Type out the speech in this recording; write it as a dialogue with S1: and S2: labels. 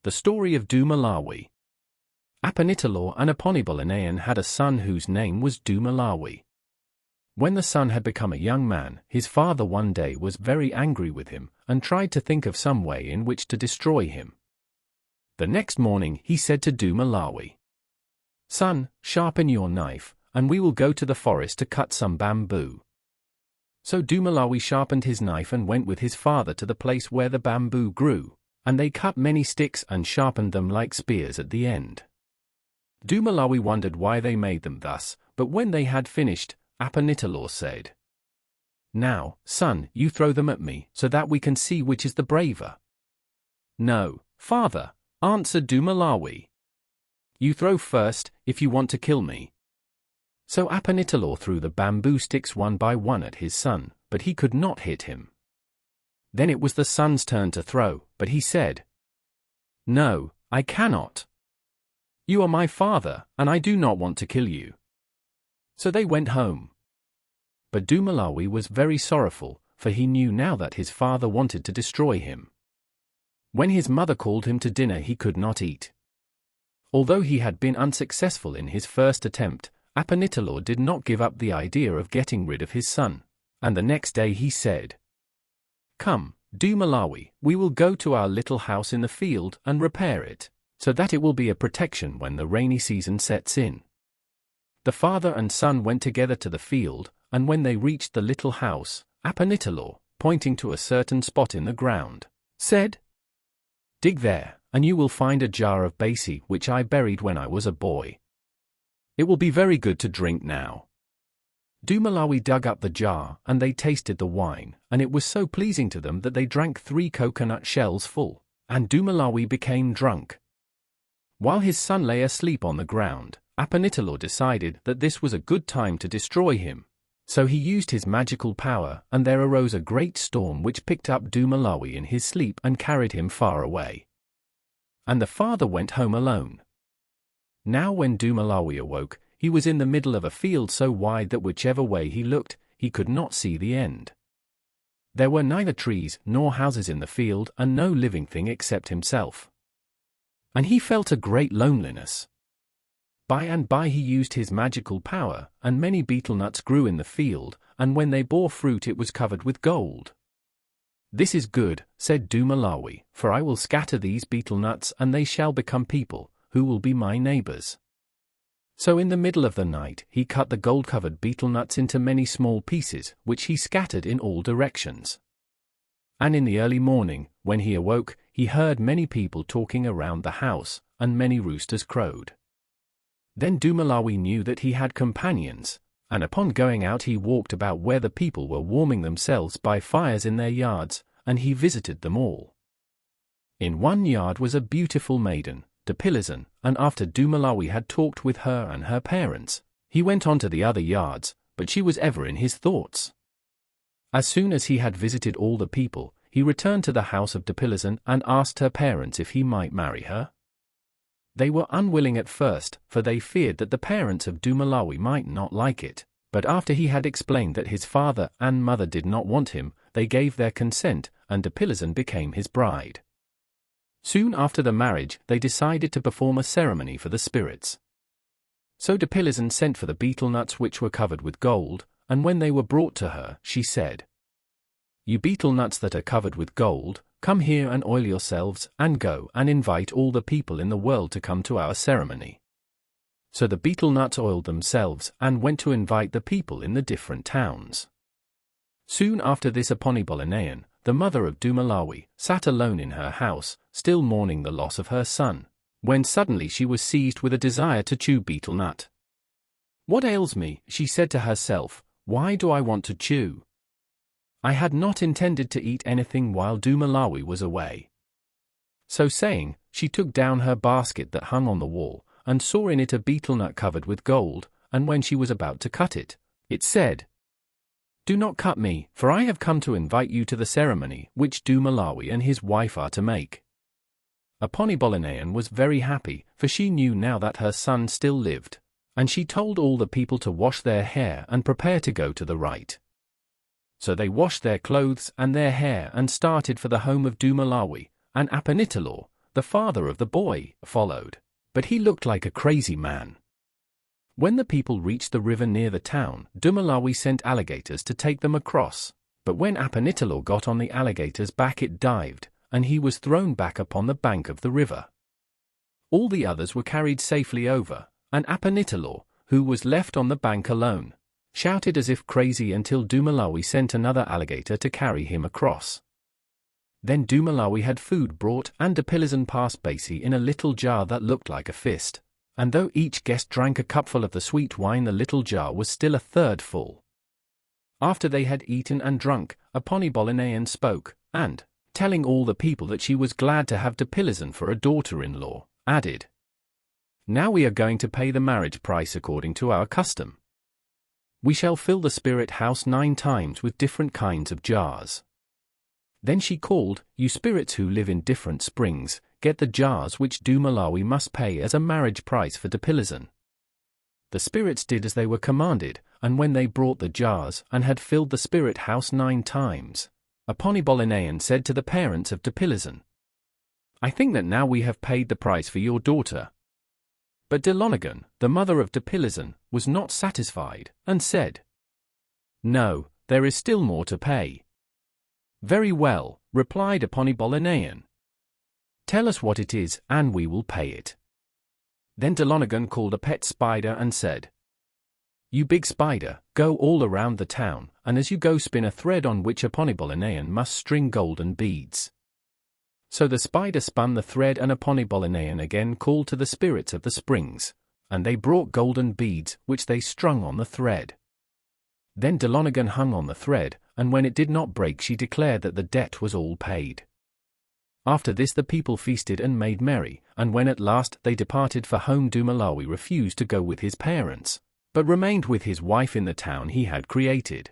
S1: The Story of Dumalawi. Apanitalor and Aponibolinayan had a son whose name was Dumalawi. When the son had become a young man, his father one day was very angry with him and tried to think of some way in which to destroy him. The next morning he said to Dumalawi, "Son, sharpen your knife, and we will go to the forest to cut some bamboo." So Dumalawi sharpened his knife and went with his father to the place where the bamboo grew, and they cut many sticks and sharpened them like spears at the end. Dumalawi wondered why they made them thus, but when they had finished, Apanitalor said, "Now, son, you throw them at me, so that we can see which is the braver." "No, father," answered Dumalawi. "You throw first, if you want to kill me." So Apanitalor threw the bamboo sticks one by one at his son, but he could not hit him. Then it was the son's turn to throw, but he said, "No, I cannot. You are my father, and I do not want to kill you." So they went home. But Dumalawi was very sorrowful, for he knew now that his father wanted to destroy him. When his mother called him to dinner, he could not eat. Although he had been unsuccessful in his first attempt, Apanitalor did not give up the idea of getting rid of his son, and the next day he said, "Come, Dumalawi, we will go to our little house in the field and repair it, so that it will be a protection when the rainy season sets in." The father and son went together to the field, and when they reached the little house, Apanitalor, pointing to a certain spot in the ground, said, "Dig there, and you will find a jar of basi which I buried when I was a boy. It will be very good to drink now." Dumalawi dug up the jar, and they tasted the wine, and it was so pleasing to them that they drank 3 coconut shells full, and Dumalawi became drunk. While his son lay asleep on the ground, Apanitalor decided that this was a good time to destroy him. So he used his magical power, and there arose a great storm which picked up Dumalawi in his sleep and carried him far away. And the father went home alone. Now when Dumalawi awoke, he was in the middle of a field so wide that whichever way he looked, he could not see the end. There were neither trees nor houses in the field, and no living thing except himself. And he felt a great loneliness. By and by he used his magical power, and many betel nuts grew in the field, and when they bore fruit it was covered with gold. "This is good," said Dumalawi, "for I will scatter these betel nuts, and they shall become people, who will be my neighbors." So in the middle of the night he cut the gold-covered betel nuts into many small pieces, which he scattered in all directions. And in the early morning, when he awoke, he heard many people talking around the house, and many roosters crowed. Then Dumalawi knew that he had companions, and upon going out he walked about where the people were warming themselves by fires in their yards, and he visited them all. In one yard was a beautiful maiden, Depilizan, and after Dumalawi had talked with her and her parents, he went on to the other yards, but she was ever in his thoughts. As soon as he had visited all the people, he returned to the house of Depilizan and asked her parents if he might marry her. They were unwilling at first, for they feared that the parents of Dumalawi might not like it, but after he had explained that his father and mother did not want him, they gave their consent, and Depilizan became his bride. Soon after the marriage, they decided to perform a ceremony for the spirits. So Depilizan sent for the betel nuts which were covered with gold, and when they were brought to her, she said, "You betel nuts that are covered with gold, come here and oil yourselves, and go and invite all the people in the world to come to our ceremony." So the betel nuts oiled themselves and went to invite the people in the different towns. Soon after this Aponibolinayan, the mother of Dumalawi, sat alone in her house, still mourning the loss of her son, when suddenly she was seized with a desire to chew betel nut. "What ails me?" she said to herself. "Why do I want to chew? I had not intended to eat anything while Dumalawi was away." So saying, she took down her basket that hung on the wall, and saw in it a betel nut covered with gold, and when she was about to cut it, it said, "Do not cut me, for I have come to invite you to the ceremony which Dumalawi and his wife are to make." Aponibolinayan was very happy, for she knew now that her son still lived, and she told all the people to wash their hair and prepare to go to the rite. So they washed their clothes and their hair and started for the home of Dumalawi, and Apanitalor, the father of the boy, followed, but he looked like a crazy man. When the people reached the river near the town, Dumalawi sent alligators to take them across, but when Apanitalo got on the alligator's back it dived, and he was thrown back upon the bank of the river. All the others were carried safely over, and Apanitalo, who was left on the bank alone, shouted as if crazy until Dumalawi sent another alligator to carry him across. Then Dumalawi had food brought, and Dipilizan passed Basi in a little jar that looked like a fist, and though each guest drank a cupful of the sweet wine, the little jar was still a third full. After they had eaten and drunk, Aponibolinayan spoke, and, telling all the people that she was glad to have Dipilizan for a daughter-in-law, added, "Now we are going to pay the marriage price according to our custom. We shall fill the spirit house 9 times with different kinds of jars." Then she called, "You spirits who live in different springs, get the jars which Dumalawi must pay as a marriage price for Dipilizan." The spirits did as they were commanded, and when they brought the jars and had filled the spirit house 9 times, Aponibolinayan said to the parents of Dipilizan, "I think that now we have paid the price for your daughter." But Dilonigan, the mother of Dipilizan, was not satisfied, and said, "No, there is still more to pay." "Very well," replied Aponibolinayan. "Tell us what it is, and we will pay it." Then Dilonigan called a pet spider and said, "You big spider, go all around the town, and as you go spin a thread on which Aponibolinayan must string golden beads." So the spider spun the thread, and Aponibolinayan again called to the spirits of the springs, and they brought golden beads which they strung on the thread. Then Dilonigan hung on the thread, and when it did not break she declared that the debt was all paid. After this the people feasted and made merry, and when at last they departed for home, Dumalawi refused to go with his parents, but remained with his wife in the town he had created.